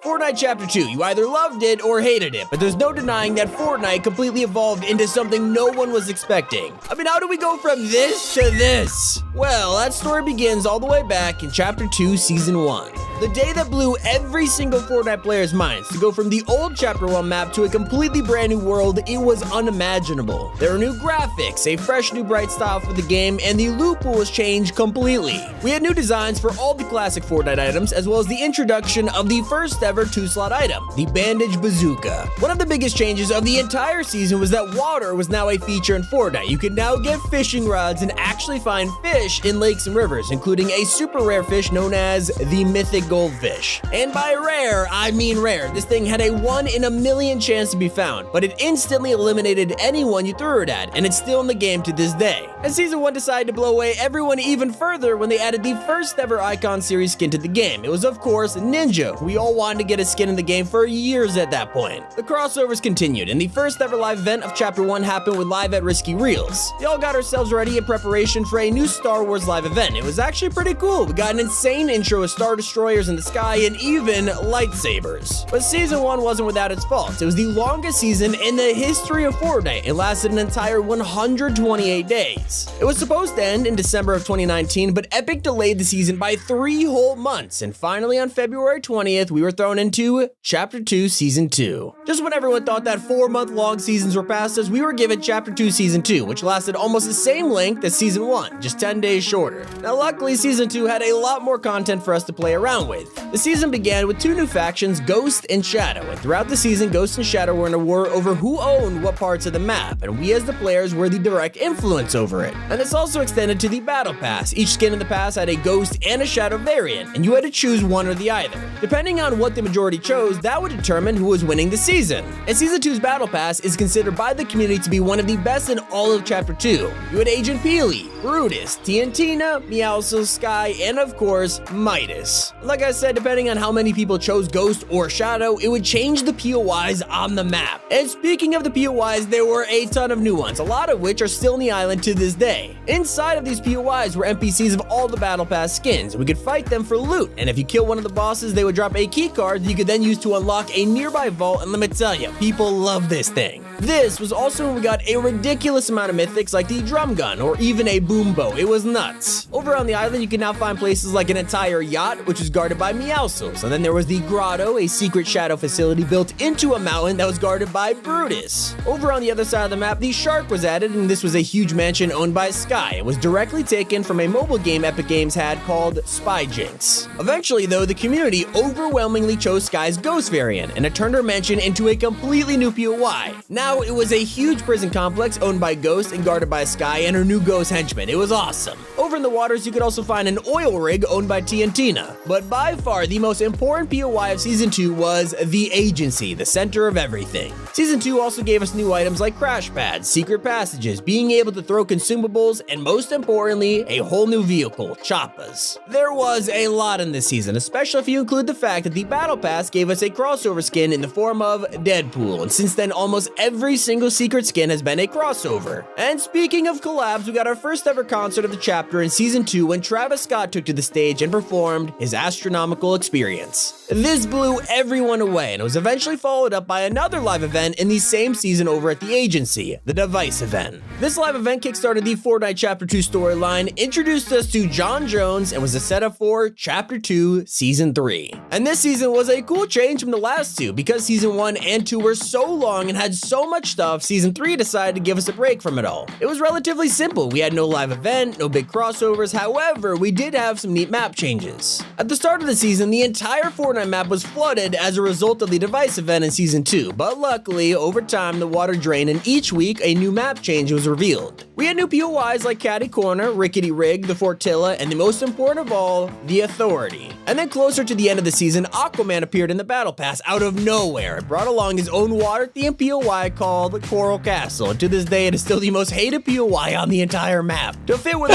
Fortnite Chapter 2, you either loved it or hated it, but there's no denying that Fortnite completely evolved into something no one was expecting. I mean, how do we go from this to this? Well, that story begins all the way back in Chapter 2, Season 1. The day that blew every single Fortnite player's minds to go from the old Chapter 1 map to a completely brand new world, it was unimaginable. There were new graphics, a fresh new bright style for the game, and the loot pool was changed completely. We had new designs for all the classic Fortnite items, as well as the introduction of the first ever 2-slot item, the bandage bazooka. One of the biggest changes of the entire season was that water was now a feature in Fortnite. You could now get fishing rods and actually find fish in lakes and rivers, including a super rare fish known as the mythic goldfish. And by rare, I mean rare. This thing had a 1 in a million chance to be found, but it instantly eliminated anyone you threw it at, and it's still in the game to this day. And Season 1 decided to blow away everyone even further when they added the first ever Icon series skin to the game. It was, of course, Ninja, who we all wanted to get a skin in the game for years at that point. The crossovers continued, and the first ever live event of Chapter 1 happened with Live at Risky Reels. We all got ourselves ready in preparation for a new Star Wars live event. It was actually pretty cool. We got an insane intro with Star Destroyers in the sky and even lightsabers. But Season 1 wasn't without its faults. It was the longest season in the history of Fortnite. It lasted an entire 128 days. It was supposed to end in December of 2019, but Epic delayed the season by 3 whole months, and finally on February 20th, we were thrown into Chapter 2 Season 2. Just when everyone thought that 4-month-long seasons were past us, we were given Chapter 2 Season 2, which lasted almost the same length as Season 1, just 10 days shorter. Now luckily, Season 2 had a lot more content for us to play around with. The season began with 2 new factions, Ghost and Shadow, and throughout the season, Ghost and Shadow were in a war over who owned what parts of the map, and we as the players were the direct influence over it. And this also extended to the Battle Pass. Each skin in the pass had a Ghost and a Shadow variant, and you had to choose one or the other. Depending on what the majority chose, that would determine who was winning the season. And Season 2's Battle Pass is considered by the community to be one of the best in all of Chapter 2. You had Agent Peely, Brutus, Tiantina, Meowscles, Sky, and of course, Midas. Like I said, depending on how many people chose Ghost or Shadow, it would change the POIs on the map. And speaking of the POIs, there were a ton of new ones, a lot of which are still in the island to this day. Inside of these POIs were NPCs of all the Battle Pass skins. We could fight them for loot, and if you kill one of the bosses, they would drop a key card that you could then use to unlock a nearby vault, and let me tell you, people love this thing. This was also when we got a ridiculous amount of mythics like the drum gun or even a boom bow. It was nuts. Over on the island, you can now find places like an entire yacht, which was guarded by Meowscles, and then there was the grotto, a secret shadow facility built into a mountain that was guarded by Brutus. Over on the other side of the map, the shark was added, and this was a huge mansion owned by Sky. It was directly taken from a mobile game Epic Games had called Spy Jinx. Eventually, though, the community overwhelmingly chose Sky's Ghost variant, and it turned her mansion into a completely new POI. Now it was a huge prison complex owned by Ghost and guarded by Sky and her new Ghost henchmen. It was awesome. Over in the waters, you could also find an oil rig owned by Tiantina. But by far, the most important POI of Season 2 was the Agency, the center of everything. Season 2 also gave us new items like crash pads, secret passages, being able to throw consumables, and most importantly, a whole new vehicle, choppas. There was a lot in this season, especially if you include the fact that the Battle Pass gave us a crossover skin in the form of Deadpool, and since then, almost every single secret skin has been a crossover. And speaking of collabs, we got our first ever concert of the chapter in Season 2 when Travis Scott took to the stage and performed his Astronomical Experience. This blew everyone away, and it was eventually followed up by another live event in the same season over at the Agency, the Device event. This live event kickstarted the Fortnite Chapter 2 storyline, introduced us to John Jones, and was a setup for Chapter 2 Season 3. And this season was a cool change from the last two, because Season 1 and 2 were so long and had so much stuff, Season 3 decided to give us a break from it all. It was relatively simple. We had no live event, no big crossovers, however, we did have some neat map changes. At the start of the season, the entire Fortnite map was flooded as a result of the Device event in Season 2, but luckily, over time, the water drained, and each week, a new map change was revealed. We had new POIs like Catty Corner, Rickety Rig, the Fortilla, and the most important of all, the Authority. And then closer to the end of the season, Aquaman appeared in the Battle Pass out of nowhere. It brought along his own water-themed POI called Coral Castle, and to this day, it is still the most hated POI on the entire map. To fit with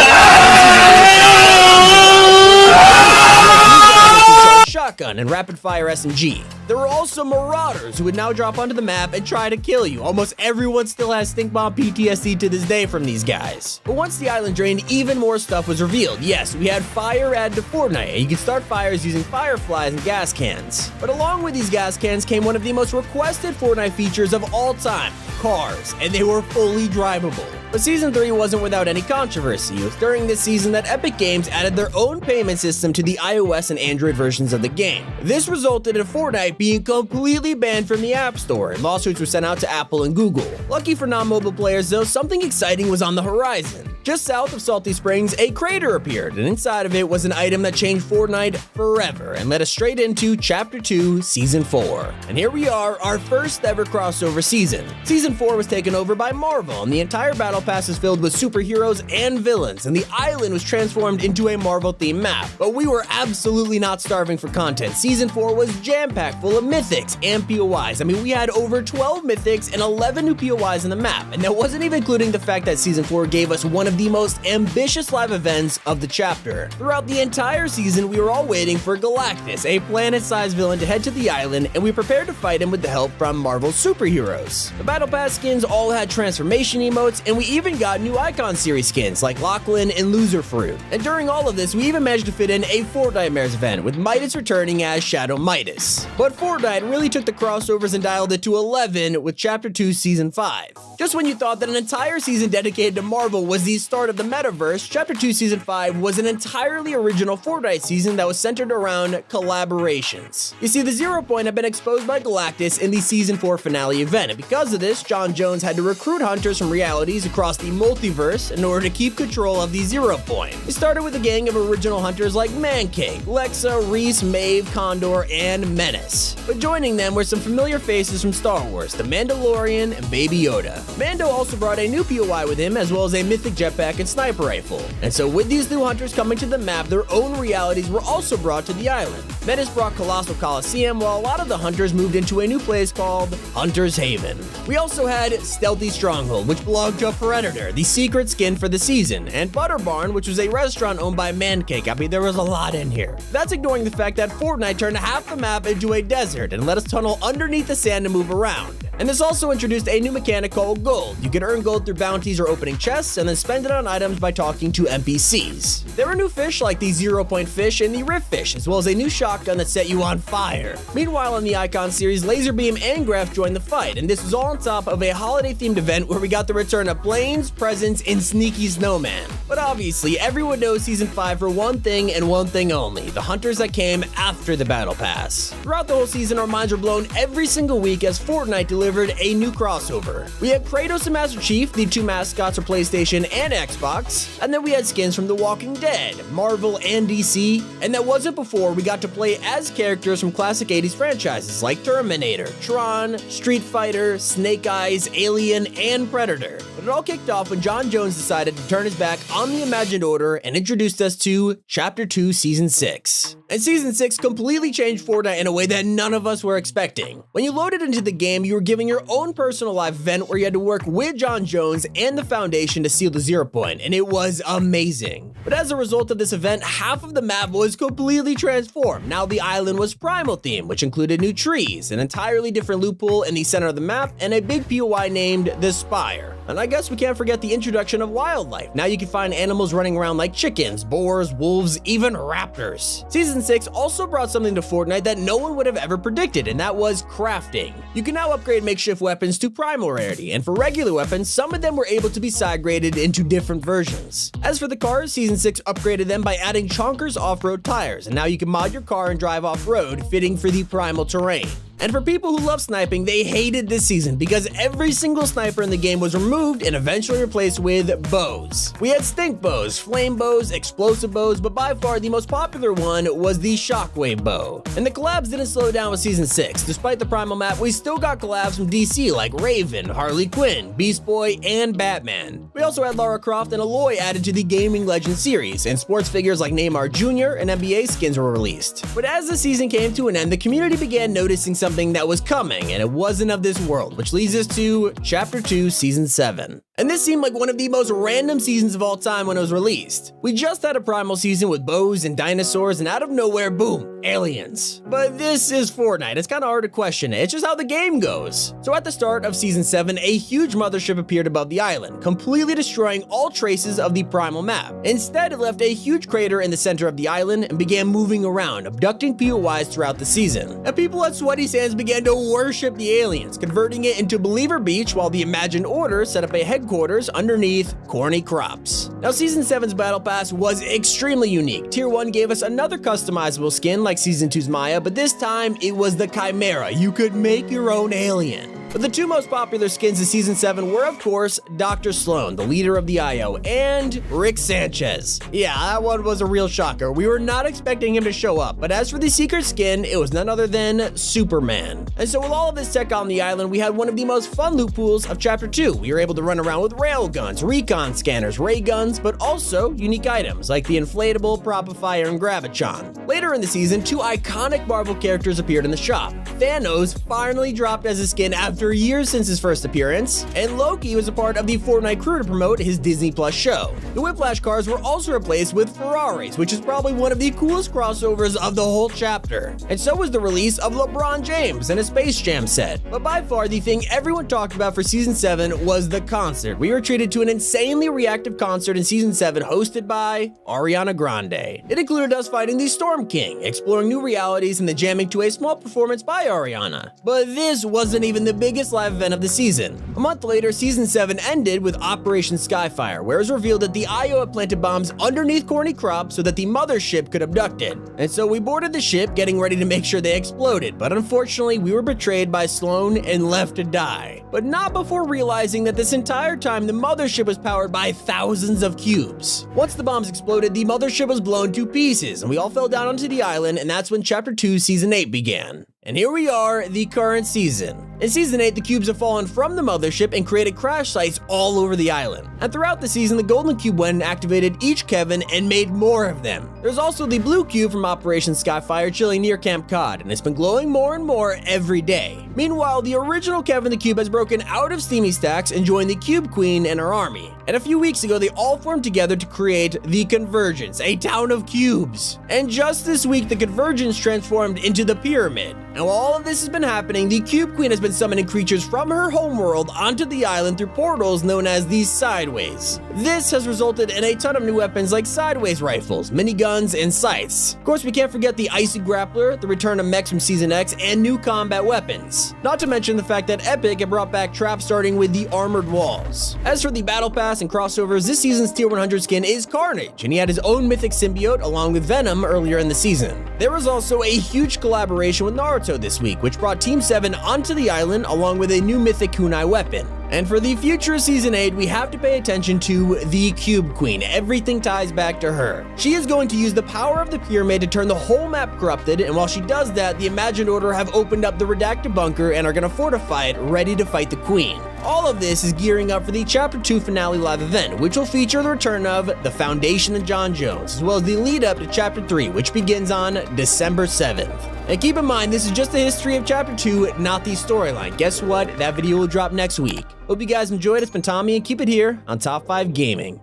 shotgun and rapid fire SMG. There were also also marauders who would now drop onto the map and try to kill you. Almost everyone still has stink bomb PTSD to this day from these guys. But once the island drained, even more stuff was revealed. Yes, we had fire added to Fortnite, and you can start fires using fireflies and gas cans. But along with these gas cans came one of the most requested Fortnite features of all time, cars, and they were fully drivable. But Season 3 wasn't without any controversy. It was during this season that Epic Games added their own payment system to the iOS and Android versions of the game. This resulted in Fortnite being completely banned from the App Store, and lawsuits were sent out to Apple and Google. Lucky for non-mobile players though, something exciting was on the horizon. Just south of Salty Springs, a crater appeared, and inside of it was an item that changed Fortnite forever and led us straight into Chapter 2, Season 4. And here we are, our first ever crossover season. Season 4 was taken over by Marvel, and the entire battle pass is filled with superheroes and villains, and the island was transformed into a Marvel-themed map. But we were absolutely not starving for content. Season 4 was jam-packed full of mythics and POIs. I mean, we had over 12 mythics and 11 new POIs in the map, and that wasn't even including the fact that Season 4 gave us one of the most ambitious live events of the chapter. Throughout the entire season, we were all waiting for Galactus, a planet-sized villain, to head to the island, and we prepared to fight him with the help from Marvel's superheroes. The Battle Pass skins all had transformation emotes, and we even got new Icon series skins like Lachlan and Loser Fruit. And during all of this, we even managed to fit in a Fortnitemares event, with Midas returning as Shadow Midas. But Fortnite really took the crossovers and dialed it to 11 with Chapter 2 Season 5. Just when you thought that an entire season dedicated to Marvel was the start of the metaverse, Chapter 2 Season 5 was an entirely original Fortnite season that was centered around collaborations. You see, the Zero Point had been exposed by Galactus in the Season 4 finale event, and because of this, Jon Jones had to recruit hunters from realities across the multiverse in order to keep control of the Zero Point. It started with a gang of original hunters like king, Lexa, Reese, Maeve, Condor, and Menace. But joining them were some familiar faces from Star Wars, the Mandalorian and Baby Yoda. Mando also brought a new POI with him, as well as a mythic jetpack and sniper rifle. And so with these new hunters coming to the map, their own realities were also brought to the island. Menace brought Colossal Coliseum, while a lot of the hunters moved into a new place called Hunter's Haven. We also had Stealthy Stronghold, which belonged to a Predator, the secret skin for the season, and Butter Barn, which was a restaurant owned by Mancake. I mean, there was a lot in here. That's ignoring the fact that Fortnite turned half the map into a desert and let us tunnel underneath the sand to move around. And this also introduced a new mechanic called gold. You could earn gold through bounties or opening chests, and then spend it on items by talking to NPCs. There were new fish like the Zero Point Fish and the Rift Fish, as well as a new shotgun that set you on fire. Meanwhile, in the Icon series, Laserbeam and Graph joined the fight, and this was all on top of a holiday-themed event where we got the return of Planes, Presents, and Sneaky Snowman. But obviously, everyone knows Season 5 for one thing and one thing only: the hunters that came after the Battle Pass. Throughout the whole season, our minds were blown every single week as Fortnite delivered a new crossover. We had Kratos and Master Chief, the two mascots for PlayStation and Xbox, and then we had skins from The Walking Dead, Marvel, and DC, and that wasn't before we got to play as characters from classic 80s franchises like Terminator, Tron, Street Fighter, Snake Eyes, Alien, and Predator. But it all kicked off when Jon Jones decided to turn his back on the Imagined Order and introduced us to Chapter 2 Season 6. And Season 6 completely changed Fortnite in a way that none of us were expecting. When you loaded into the game, you were given your own personal live event where you had to work with Jon Jones and the Foundation to seal the Zero Point, and it was amazing. But as a result of this event, half of the map was completely transformed. Now the island was primal themed, which included new trees, an entirely different loot pool in the center of the map, and a big POI named the Spire. And I guess we can't forget the introduction of wildlife. Now you can find animals running around like chickens, boars, wolves, even raptors. Season 6 also brought something to Fortnite that no one would have ever predicted, and that was crafting. You can now upgrade makeshift weapons to primal rarity, and for regular weapons, some of them were able to be side graded into different versions. As for the cars, Season 6 upgraded them by adding Chonkers off-road tires, and now you can mod your car and drive off-road, fitting for the primal terrain. And for people who love sniping, they hated this season because every single sniper in the game was removed and eventually replaced with bows. We had stink bows, flame bows, explosive bows, but by far the most popular one was the shockwave bow. And the collabs didn't slow down with Season 6. Despite the primal map, we still got collabs from DC like Raven, Harley Quinn, Beast Boy, and Batman. We also had Lara Croft and Aloy added to the Gaming Legends series, and sports figures like Neymar Jr. and NBA skins were released. But as the season came to an end, the community began noticing something that was coming, and it wasn't of this world, which leads us to Chapter 2 Season 7. And this seemed like one of the most random seasons of all time when it was released. We just had a primal season with bows and dinosaurs, and out of nowhere, boom, aliens. But this is Fortnite, it's kinda hard to question it, it's just how the game goes. So at the start of Season 7, a huge mothership appeared above the island, completely destroying all traces of the primal map. Instead, it left a huge crater in the center of the island and began moving around, abducting POIs throughout the season. And people at Sweaty Sands began to worship the aliens, converting it into Believer Beach, while the Imagined Order set up a headquarters underneath corny crops. Now, Season 7's Battle Pass was extremely unique. Tier 1 gave us another customizable skin like Season 2's Maya, but this time it was the Chimera. You could make your own alien. But the two most popular skins in Season 7 were, of course, Dr. Sloan, the leader of the IO, and Rick Sanchez. Yeah, that one was a real shocker. We were not expecting him to show up, but as for the secret skin, it was none other than Superman. And so with all of this tech on the island, we had one of the most fun loot pools of Chapter 2. We were able to run around with rail guns, recon scanners, ray guns, but also unique items like the inflatable, Propifier, and Gravitron. Later in the season, two iconic Marvel characters appeared in the shop. Thanos finally dropped as a skin after years since his first appearance, and Loki was a part of the Fortnite crew to promote his Disney Plus show. The Whiplash cars were also replaced with Ferraris, which is probably one of the coolest crossovers of the whole chapter. And so was the release of LeBron James and a Space Jam set. But by far, the thing everyone talked about for Season 7 was the concert. We were treated to an insanely reactive concert in Season 7 hosted by Ariana Grande. It included us fighting the Storm King, exploring new realities, and then jamming to a small performance by Ariana. But this wasn't even the biggest live event of the season. A month later, Season 7 ended with Operation Skyfire, where it was revealed that the IO had planted bombs underneath corny crops so that the mothership could abduct it. And so we boarded the ship, getting ready to make sure they exploded, but unfortunately, we were betrayed by Sloan and left to die. But not before realizing that this entire time, the mothership was powered by thousands of cubes. Once the bombs exploded, the mothership was blown to pieces, and we all fell down onto the island, and that's when Chapter 2, Season 8 began. And here we are, the current season. In Season 8, the cubes have fallen from the mothership and created crash sites all over the island. And throughout the season, the golden cube went and activated each Kevin and made more of them. There's also the blue cube from Operation Skyfire chilling near Camp Cod, and it's been glowing more and more every day. Meanwhile, the original Kevin the Cube has broken out of Steamy Stacks and joined the Cube Queen and her army. And a few weeks ago, they all formed together to create the Convergence, a town of cubes. And just this week, the Convergence transformed into the Pyramid. Now, while all of this has been happening, the Cube Queen has been summoning creatures from her homeworld onto the island through portals known as the Sideways. This has resulted in a ton of new weapons like Sideways rifles, miniguns, and sights. Of course, we can't forget the Icy Grappler, the return of mechs from Season X, and new combat weapons. Not to mention the fact that Epic had brought back traps starting with the Armored Walls. As for the Battle Pass and crossovers, this season's Tier 100 skin is Carnage, and he had his own mythic symbiote along with Venom earlier in the season. There was also a huge collaboration with Naruto this week, which brought Team 7 onto the island along with a new mythic kunai weapon. And for the future of Season 8, we have to pay attention to the Cube Queen. Everything ties back to her. She is going to use the power of the pyramid to turn the whole map corrupted, and while she does that, the Imagined Order have opened up the Redacted Bunker and are going to fortify it, ready to fight the Queen. All of this is gearing up for the Chapter 2 finale live event, which will feature the return of the Foundation and John Jones, as well as the lead up to Chapter 3, which begins on December 7th. And keep in mind, this is just the history of Chapter 2, not the storyline. Guess what? That video will drop next week. Hope you guys enjoyed. It's been Tommy, and keep it here on Top 5 Gaming.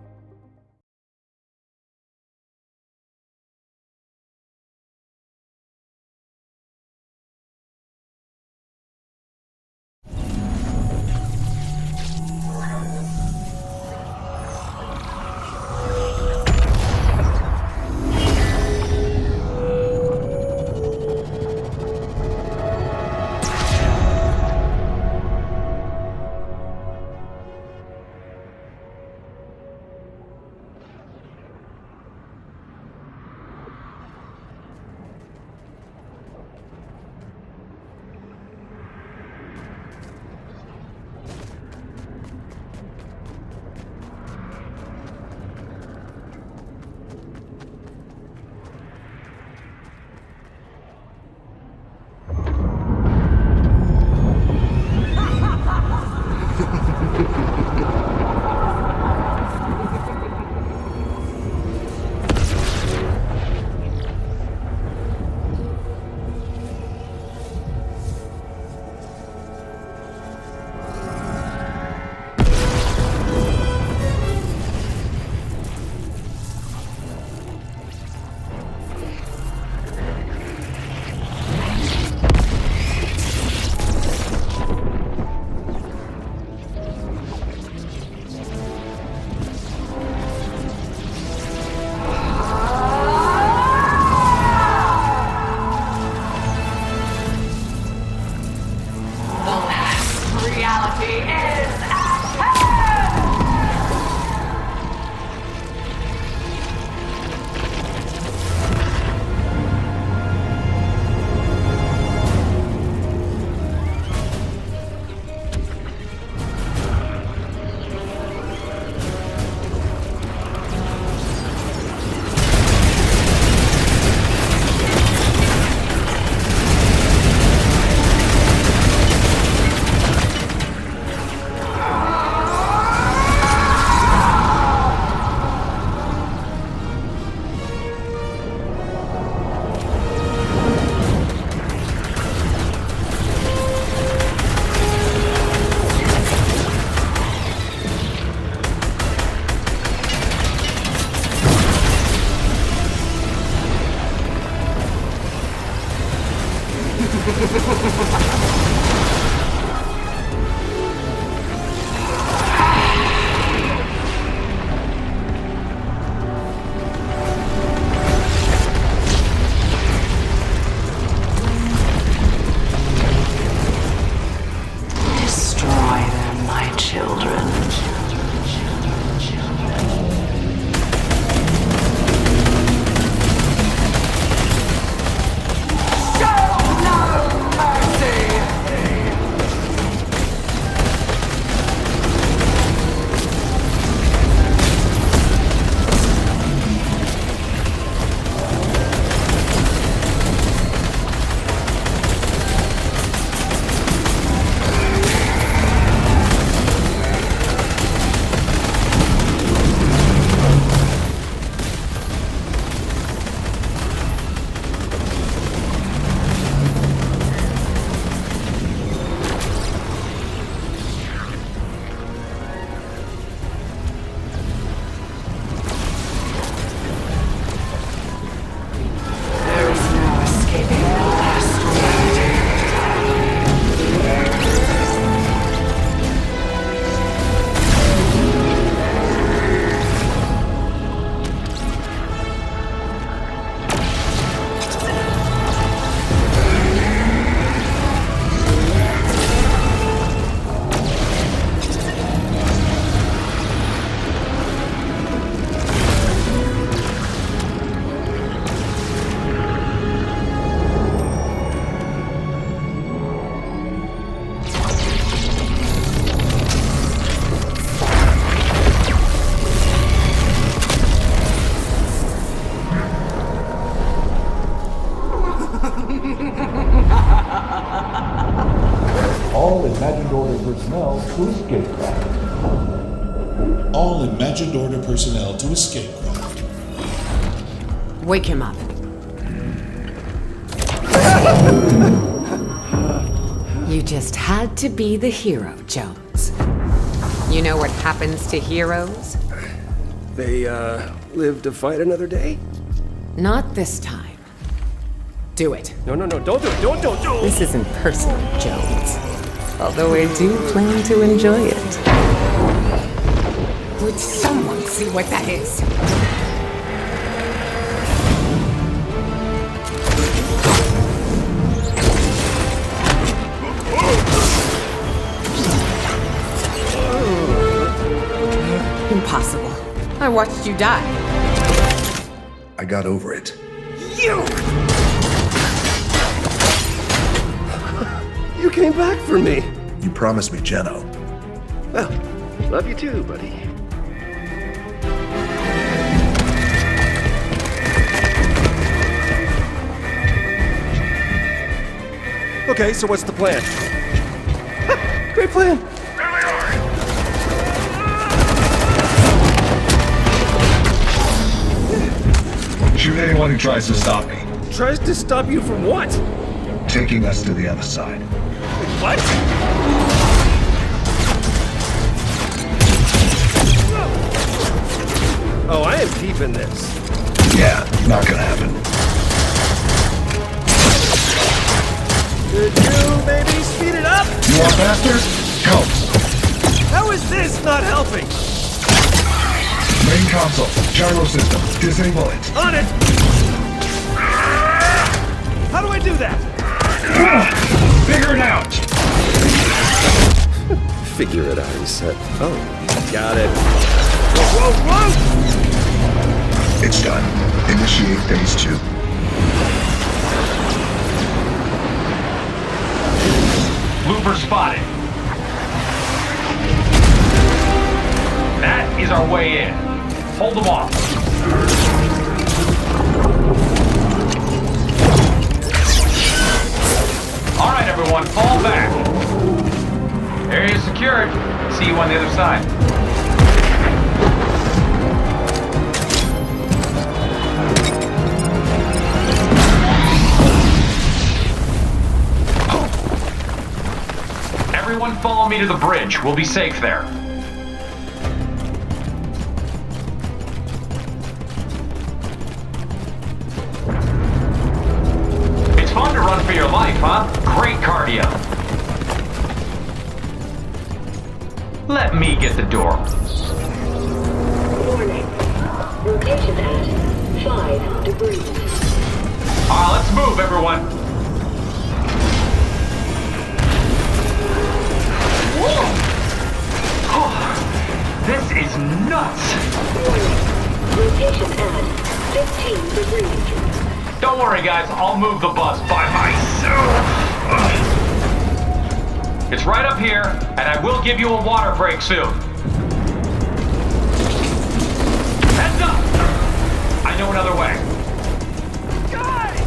Destroy them, my children. All imagined order personnel to escape craft. All imagined order personnel to escape craft. Wake him up. You just had to be the hero, Jones. You know what happens to heroes? They, live to fight another day? Not this time. Do it. No, don't do it, don't do it! This isn't personal, Jones. Although I do plan to enjoy it. Would someone see what that is? Impossible. I watched you die. I got over it. You came back for me! You promised me, Jeno. Well, love you too, buddy. Okay, so what's the plan? Great plan! Shoot anyone who tries to stop me. Tries to stop you from what? Taking us to the other side. What? Oh, I am deep in this. Yeah, not gonna happen. Could you maybe speed it up? You want faster? Help. How is this not helping? Main console, gyro system, disable it. On it! How do I do that? Figure it out. Figure it out, he said. Oh, got it. Whoa, whoa, whoa! It's done. Initiate phase 2. Looper spotted. That is our way in. Hold them off. All right, everyone, fall back. Area secured. See you on the other side. Everyone follow me to the bridge. We'll be safe there. It's fun to run for your life. life, huh? Great cardio. Let me get the door. Warning. Rotation at 5 degrees. Let's move, everyone. Whoa! Oh, this is nuts. Warning. Rotation at 15 degrees. Don't worry, guys. I'll move the bus by myself. It's right up here, and I will give you a water break soon. Heads up! I know another way. Guys!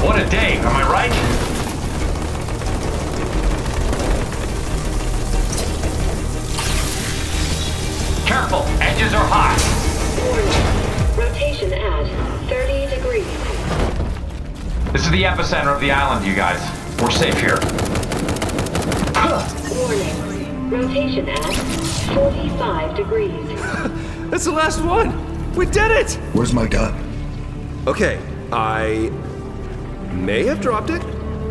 What a day, am I right? Careful, edges are high. Warning. Rotation at 30 degrees. This is the epicenter of the island, you guys. We're safe here. Warning. Rotation at 45 degrees. That's the last one! We did it! Where's my gun? Okay, I may have dropped it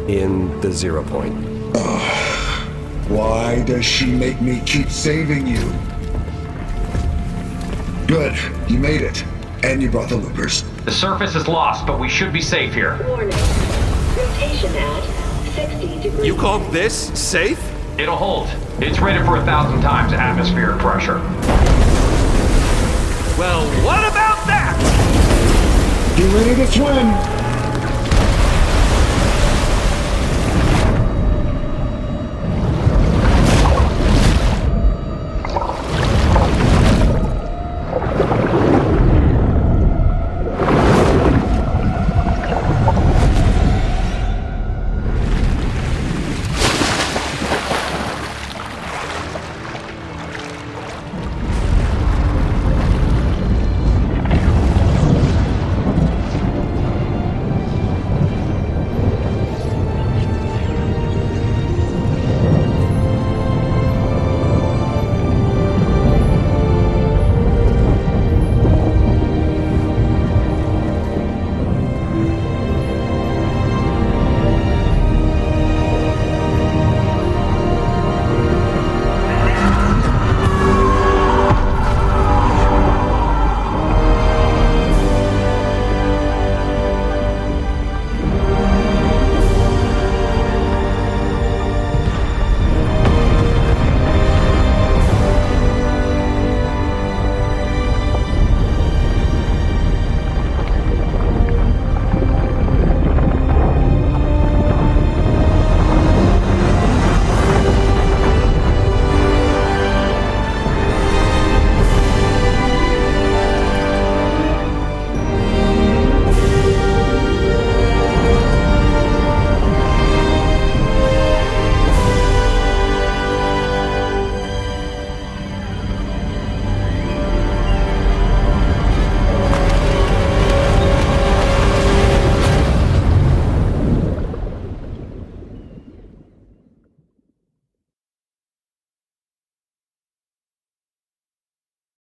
in the 0 point. Why does she make me keep saving you? Good, you made it. And you brought the loopers. The surface is lost, but we should be safe here. Warning. Rotation at 60 degrees. You call this safe? It'll hold. It's rated for 1,000 times atmospheric pressure. Well, what about that? Get ready to swim!